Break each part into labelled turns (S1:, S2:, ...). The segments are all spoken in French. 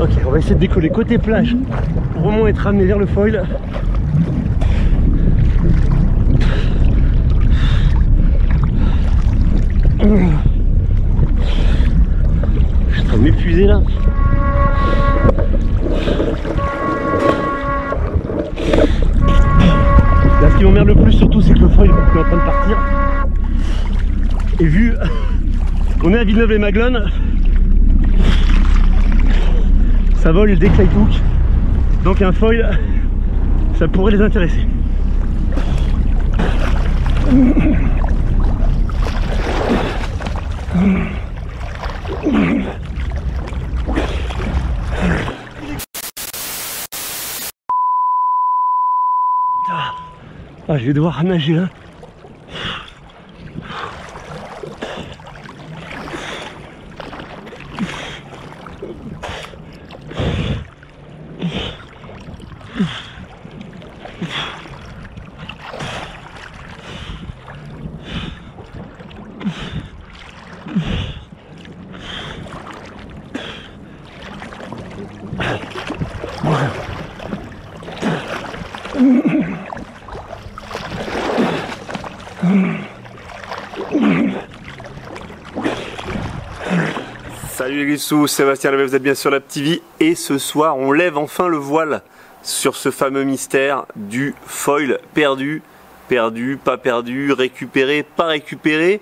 S1: Ok, on va essayer de décoller côté plage pour au moins être ramené vers le foil. Je suis en train de m'épuiser là. Là, ce qui m'emmerde le plus surtout, c'est que le foil est en train de partir. Et vu on est à Villeneuve-les-Maglones, ça vole dès que ça y touche. Donc un foil, ça pourrait les intéresser. Ah, je vais devoir nager là.
S2: Salut les Grissous, Sébastien Levet, vous êtes bien sur la TV et ce soir on lève enfin le voile sur ce fameux mystère du foil perdu, perdu, pas perdu, récupéré, pas récupéré.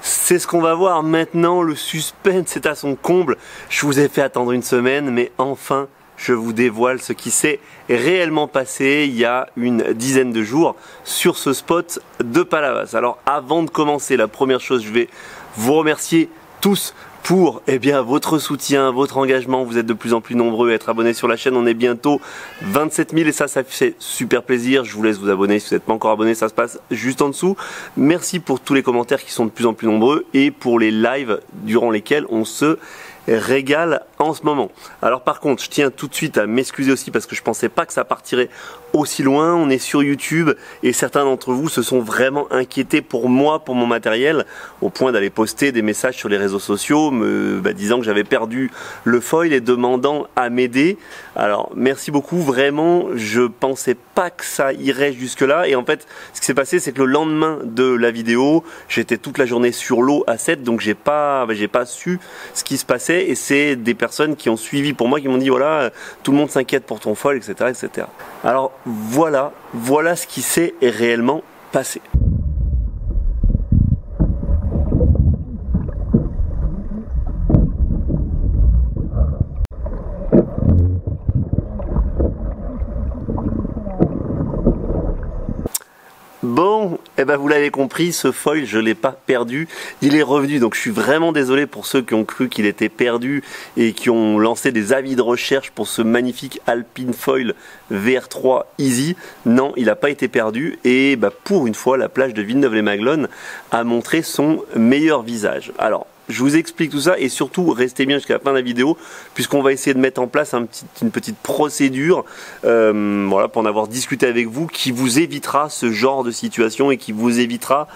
S2: C'est ce qu'on va voir maintenant, le suspense est à son comble. Je vous ai fait attendre une semaine mais enfin je vous dévoile ce qui s'est réellement passé il y a une dizaine de jours sur ce spot de Palavas. Alors avant de commencer, la première chose, je vais vous remercier tous pour votre soutien, votre engagement. Vous êtes de plus en plus nombreux à être abonnés sur la chaîne. On est bientôt 27 000 et ça fait super plaisir. Je vous laisse vous abonner. Si vous n'êtes pas encore abonné, ça se passe juste en dessous. Merci pour tous les commentaires qui sont de plus en plus nombreux et pour les lives durant lesquels on se régale en ce moment. Alors par contre, je tiens tout de suite à m'excuser aussi parce que je pensais pas que ça partirait aussi loin. On est sur YouTube et certains d'entre vous se sont vraiment inquiétés pour moi, pour mon matériel, au point d'aller poster des messages sur les réseaux sociaux me disant que j'avais perdu le foil et demandant à m'aider. Alors merci beaucoup, vraiment je pensais pas que ça irait jusque là et en fait ce qui s'est passé c'est que le lendemain de la vidéo j'étais toute la journée sur l'eau à 7 donc j'ai pas su ce qui se passait et c'est des personnes qui ont suivi pour moi qui m'ont dit voilà tout le monde s'inquiète pour ton foil etc etc. Alors voilà ce qui s'est réellement passé. Bon, vous l'avez compris, ce foil je l'ai pas perdu, il est revenu, donc je suis vraiment désolé pour ceux qui ont cru qu'il était perdu et qui ont lancé des avis de recherche pour ce magnifique Alpine Foil VR3 Easy. Non, il n'a pas été perdu et pour une fois la plage de Villeneuve-les-Maglones a montré son meilleur visage. Alors je vous explique tout ça et surtout restez bien jusqu'à la fin de la vidéo puisqu'on va essayer de mettre en place une petite procédure voilà, pour en avoir discuté avec vous qui vous évitera ce genre de situation et qui vous évitera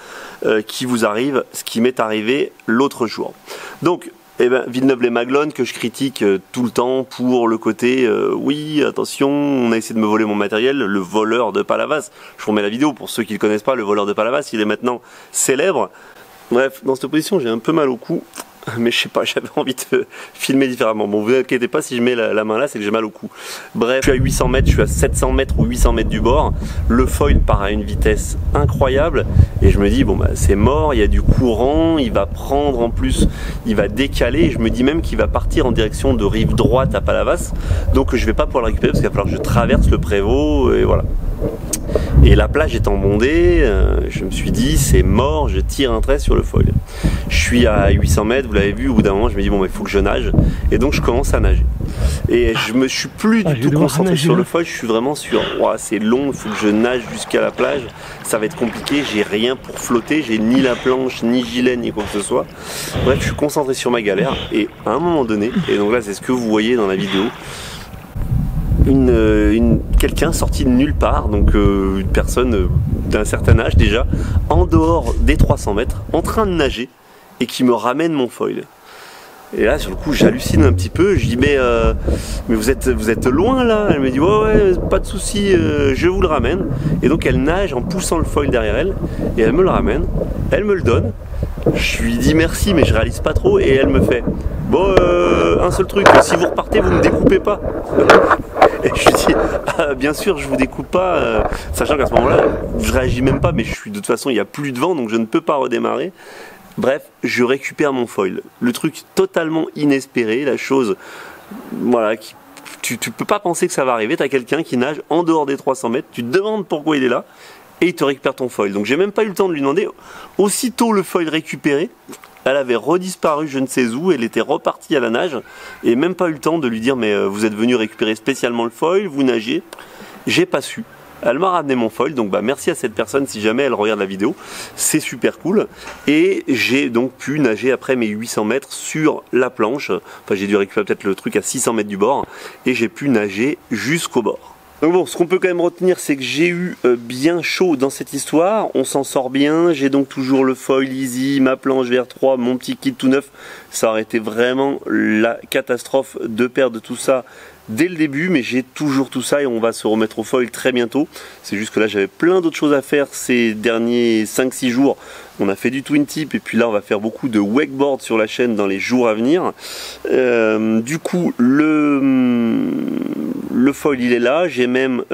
S2: qui vous arrive ce qui m'est arrivé l'autre jour. Donc Villeneuve-les-Maglones que je critique tout le temps pour le côté oui attention on a essayé de me voler mon matériel, le voleur de Palavas. Je vous remets la vidéo pour ceux qui ne le connaissent pas, le voleur de Palavas il est maintenant célèbre. Bref, dans cette position, j'ai un peu mal au cou, mais je sais pas, j'avais envie de filmer différemment. Bon, vous inquiétez pas, si je mets la main là, c'est que j'ai mal au cou. Bref, je suis à 800 mètres, je suis à 700 mètres ou 800 mètres du bord. Le foil part à une vitesse incroyable et je me dis, bon, c'est mort, il y a du courant, il va prendre en plus, il va décaler. Et je me dis même qu'il va partir en direction de rive droite à Palavas. Donc, je vais pas pouvoir le récupérer parce qu'il va falloir que je traverse le Prévost et voilà. Et la plage étant bondée, je me suis dit c'est mort, je tire un trait sur le foil. Je suis à 800 mètres, vous l'avez vu, au bout d'un moment je me dis bon il faut que je nage. Et donc je commence à nager. Et je me suis plus du tout concentré sur le foil, je suis vraiment sur c'est long, il faut que je nage jusqu'à la plage. Ça va être compliqué, j'ai rien pour flotter, j'ai ni la planche, ni gilet, ni quoi que ce soit. Bref, je suis concentré sur ma galère et à un moment donné, et donc là c'est ce que vous voyez dans la vidéo, quelqu'un sorti de nulle part, donc une personne d'un certain âge déjà, en dehors des 300 mètres, en train de nager et qui me ramène mon foil. Et là sur le coup j'hallucine un petit peu, je dis mais vous êtes loin là. Elle me dit ouais pas de souci, je vous le ramène. Et donc elle nage en poussant le foil derrière elle et elle me le ramène, elle me le donne. Je lui dis merci mais je réalise pas trop et elle me fait bon un seul truc, si vous repartez vous me découpez pas. Et je lui dis ah, bien sûr je vous découpe pas, sachant qu'à ce moment-là je réagis même pas, mais je suis de toute façon il n'y a plus de vent donc je ne peux pas redémarrer. Bref, je récupère mon foil. Le truc totalement inespéré, la chose, voilà, tu peux pas penser que ça va arriver. Tu as quelqu'un qui nage en dehors des 300 mètres, tu te demandes pourquoi il est là, et il te récupère ton foil. Donc j'ai même pas eu le temps de lui demander. Aussitôt le foil récupéré, elle avait redisparu je ne sais où, elle était repartie à la nage, et même pas eu le temps de lui dire mais vous êtes venu récupérer spécialement le foil, vous nagez. J'ai pas su. Elle m'a ramené mon foil, donc bah merci à cette personne si jamais elle regarde la vidéo, c'est super cool. Et j'ai donc pu nager après mes 800 mètres sur la planche, enfin j'ai dû récupérer peut-être le truc à 600 mètres du bord, et j'ai pu nager jusqu'au bord. Donc bon, ce qu'on peut quand même retenir, c'est que j'ai eu bien chaud dans cette histoire, on s'en sort bien, j'ai donc toujours le foil easy, ma planche VR3, mon petit kit tout neuf. Ça aurait été vraiment la catastrophe de perdre tout ça dès le début, mais j'ai toujours tout ça et on va se remettre au foil très bientôt. C'est juste que là j'avais plein d'autres choses à faire ces derniers 5-6 jours. On a fait du twin tip et puis là on va faire beaucoup de wakeboard sur la chaîne dans les jours à venir. Du coup le foil il est là, j'avais même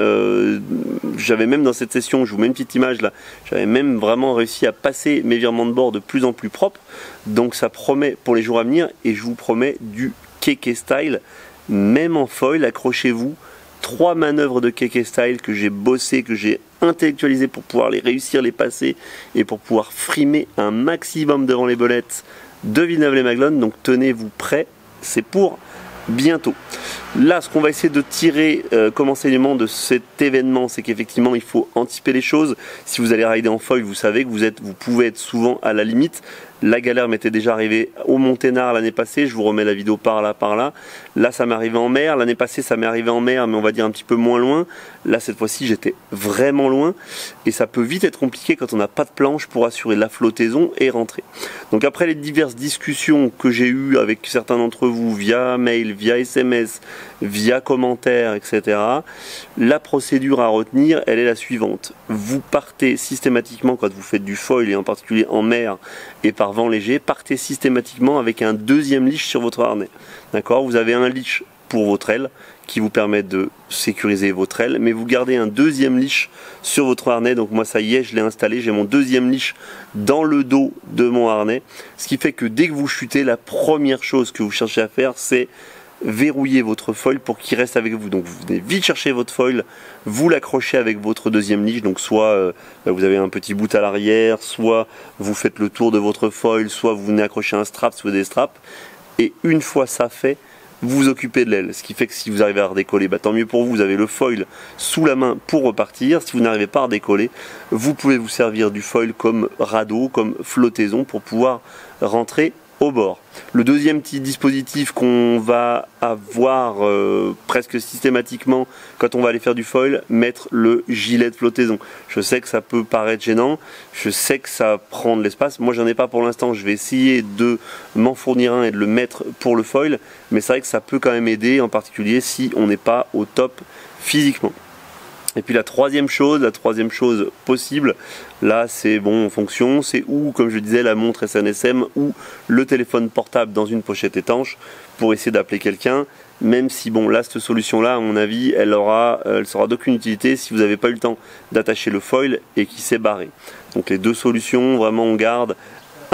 S2: dans cette session, je vous mets une petite image là, j'avais même vraiment réussi à passer mes virements de bord de plus en plus propres. Donc ça promet pour les jours à venir et je vous promets du kéké style. Même en foil, accrochez-vous, 3 manœuvres de kéké style que j'ai bossé, que j'ai intellectualisé pour pouvoir les réussir, les passer et pour pouvoir frimer un maximum devant les bolettes de Villeneuve-lès-Maguelone. Donc tenez-vous prêts, c'est pour bientôt. Là, ce qu'on va essayer de tirer comme enseignement de cet événement, c'est qu'effectivement il faut anticiper les choses. Si vous allez rider en foil, vous savez que vous pouvez être souvent à la limite. La galère m'était déjà arrivée au Monténard l'année passée, je vous remets la vidéo par là. Là ça m'est arrivé en mer, l'année passée ça m'est arrivé en mer mais on va dire un petit peu moins loin. Là cette fois-ci j'étais vraiment loin et ça peut vite être compliqué quand on n'a pas de planche pour assurer la flottaison et rentrer. Donc après les diverses discussions que j'ai eues avec certains d'entre vous via mail, via SMS, via commentaires, etc. La procédure à retenir elle est la suivante. Vous partez systématiquement quand vous faites du foil et en particulier en mer et par vent léger, partez systématiquement avec un deuxième leash sur votre harnais. D'accord ? Vous avez un leash pour votre aile qui vous permet de sécuriser votre aile, mais vous gardez un deuxième leash sur votre harnais. Donc moi ça y est, je l'ai installé, j'ai mon deuxième leash dans le dos de mon harnais, ce qui fait que dès que vous chutez, la première chose que vous cherchez à faire, c'est verrouiller votre foil pour qu'il reste avec vous. Donc vous venez vite chercher votre foil, vous l'accrochez avec votre deuxième leash, donc soit vous avez un petit bout à l'arrière, soit vous faites le tour de votre foil, soit vous venez accrocher un strap si vous avez des straps, et une fois ça fait, vous vous occupez de l'aile, ce qui fait que si vous arrivez à redécoller, bah, tant mieux pour vous, vous avez le foil sous la main pour repartir. Si vous n'arrivez pas à redécoller, vous pouvez vous servir du foil comme radeau, comme flottaison pour pouvoir rentrer au bord. Le deuxième petit dispositif qu'on va avoir presque systématiquement quand on va aller faire du foil, mettre le gilet de flottaison. Je sais que ça peut paraître gênant, je sais que ça prend de l'espace, moi j'en ai pas pour l'instant, je vais essayer de m'en fournir un et de le mettre pour le foil, mais c'est vrai que ça peut quand même aider, en particulier si on n'est pas au top physiquement. Et puis la troisième chose possible, là c'est bon en fonction, c'est ou comme je disais la montre SNSM ou le téléphone portable dans une pochette étanche pour essayer d'appeler quelqu'un, même si bon là cette solution là à mon avis elle sera d'aucune utilité si vous n'avez pas eu le temps d'attacher le foil et qu'il s'est barré. Donc les deux solutions, vraiment on garde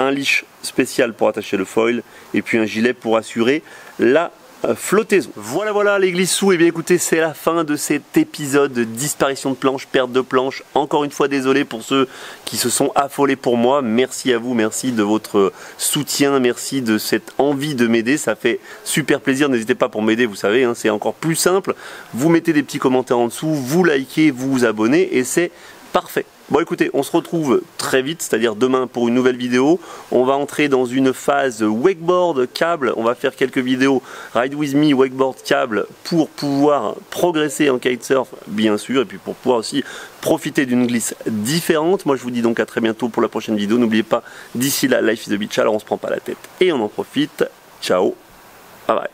S2: un leash spécial pour attacher le foil et puis un gilet pour assurer la flottaison. Voilà les glissous, et bien écoutez, c'est la fin de cet épisode de disparition de planche, perte de planche. Encore une fois désolé pour ceux qui se sont affolés pour moi, merci à vous, merci de votre soutien, merci de cette envie de m'aider, ça fait super plaisir. N'hésitez pas pour m'aider, vous savez, hein, c'est encore plus simple, vous mettez des petits commentaires en dessous, vous likez, vous vous abonnez et c'est parfait. Bon écoutez, on se retrouve très vite, c'est-à-dire demain pour une nouvelle vidéo. On va entrer dans une phase wakeboard câble, on va faire quelques vidéos Ride With Me wakeboard câble pour pouvoir progresser en kitesurf bien sûr, et puis pour pouvoir aussi profiter d'une glisse différente. Moi je vous dis donc à très bientôt pour la prochaine vidéo. N'oubliez pas, d'ici là, life is a beach, alors on se prend pas la tête et on en profite. Ciao, bye bye.